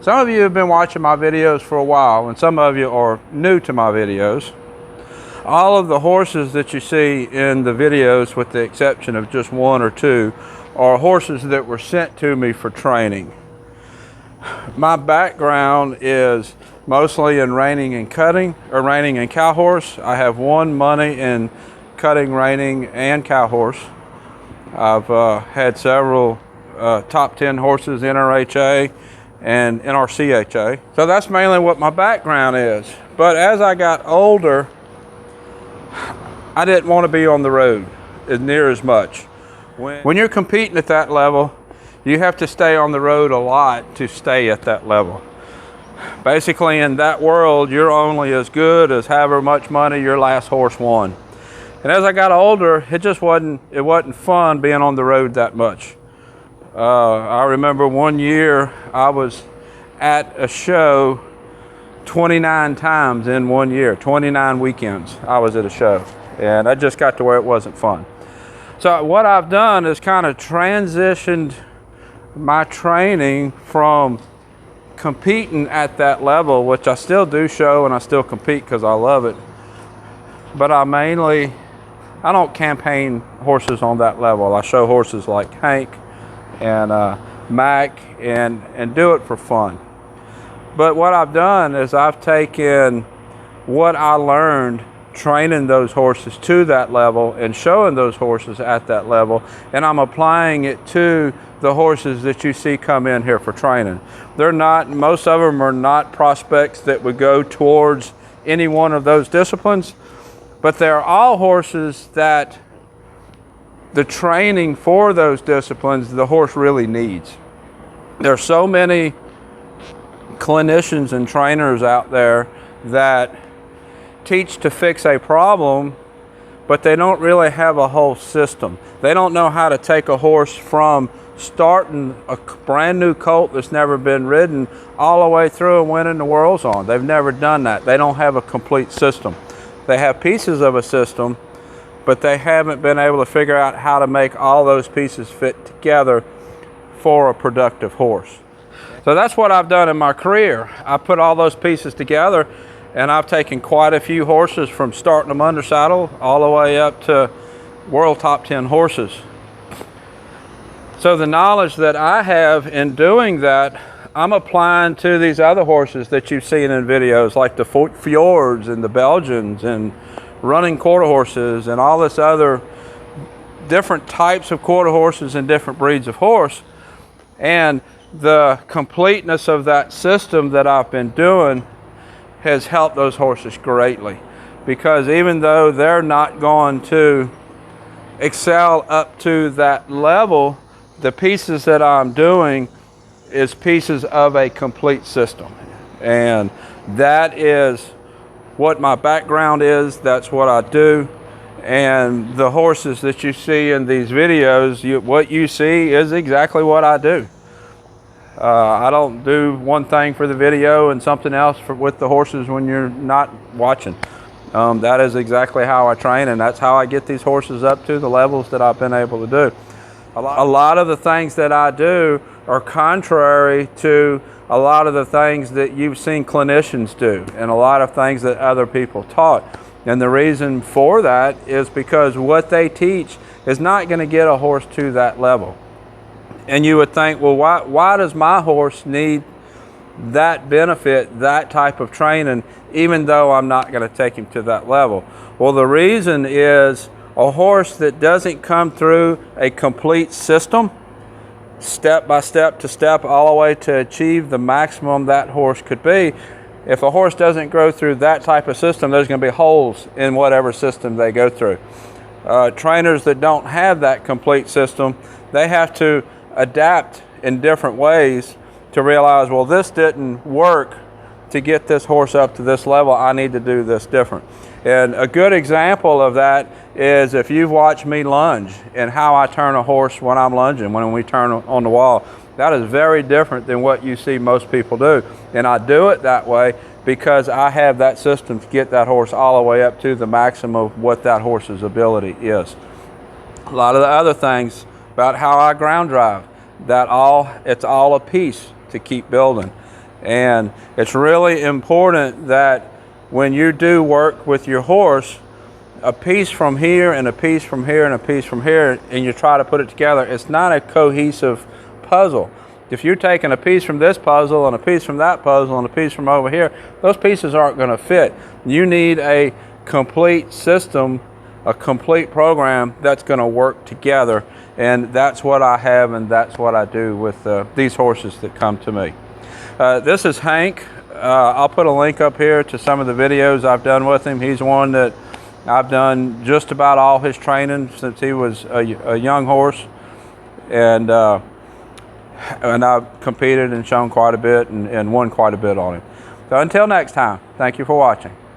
Some of you have been watching my videos for a while, and some of you are new to my videos. All of the horses that you see in the videos, with the exception of just one or two, are horses that were sent to me for training. My background is mostly in reining and cutting, or reining and cow horse. I have won money in cutting, reining, and cow horse. I've had several top 10 horses NRHA and NRCHA. So that's mainly what my background is. But as I got older, I didn't want to be on the road near as much. When you're competing at that level, you have to stay on the road a lot to stay at that level. Basically, in that world, you're only as good as however much money your last horse won. And as I got older, it wasn't fun being on the road that much. I remember one year I was at a show 29 times in one year, 29 weekends I was at a show. And I just got to where it wasn't fun. So what I've done is kind of transitioned my training from competing at that level, which I still do show and I still compete because I love it. But I don't campaign horses on that level. I show horses like Hank and Mac and do it for fun. But what I've done is I've taken what I learned training those horses to that level and showing those horses at that level, and I'm applying it to the horses that you see come in here for training. Most of them are not prospects that would go towards any one of those disciplines, but they're all horses that the training for those disciplines the horse really needs. There are so many clinicians and trainers out there that teach to fix a problem, but they don't really have a whole system. They don't know how to take a horse from starting a brand new colt that's never been ridden all the way through and winning the worlds on. They've never done that. They don't have a complete system. They have pieces of a system, but they haven't been able to figure out how to make all those pieces fit together for a productive horse. So that's what I've done in my career. I put all those pieces together, and I've taken quite a few horses from starting them under saddle all the way up to world top 10 horses. So the knowledge that I have in doing that, I'm applying to these other horses that you've seen in videos, like the Fjords and the Belgians and running quarter horses and all this other different types of quarter horses and different breeds of horse. And the completeness of that system that I've been doing has helped those horses greatly, because even though they're not going to excel up to that level, the pieces that I'm doing is pieces of a complete system. And that is what my background is. That's what I do. And the horses that you see in these videos, what you see is exactly what I do. I don't do one thing for the video and something else with the horses when you're not watching. That is exactly how I train, and that's how I get these horses up to the levels that I've been able to do. A lot of the things that I do are contrary to a lot of the things that you've seen clinicians do and a lot of things that other people taught. And the reason for that is because what they teach is not going to get a horse to that level. And you would think, well, why does my horse need that benefit, that type of training, even though I'm not going to take him to that level? Well, the reason is a horse that doesn't come through a complete system, step by step to step, all the way to achieve the maximum that horse could be. If a horse doesn't go through that type of system, there's going to be holes in whatever system they go through. Trainers that don't have that complete system, they have to adapt in different ways to realize, well, this didn't work to get this horse up to this level. I need to do this different. And a good example of that is if you've watched me lunge and how I turn a horse when I'm lunging, when we turn on the wall. That is very different than what you see most people do. And I do it that way because I have that system to get that horse all the way up to the maximum of what that horse's ability is. A lot of the other things about how I ground drive, it's all a piece to keep building. And it's really important that when you do work with your horse, a piece from here and a piece from here and a piece from here, and you try to put it together, it's not a cohesive puzzle. If you're taking a piece from this puzzle and a piece from that puzzle and a piece from over here, those pieces aren't going to fit. You need a complete system, a complete program that's going to work together, and that's what I have, and that's what I do with these horses that come to me. This is Hank. I'll put a link up here to some of the videos I've done with him. He's one that I've done just about all his training since he was a young horse, and I've competed and shown quite a bit and won quite a bit on him. So until next time, thank you for watching.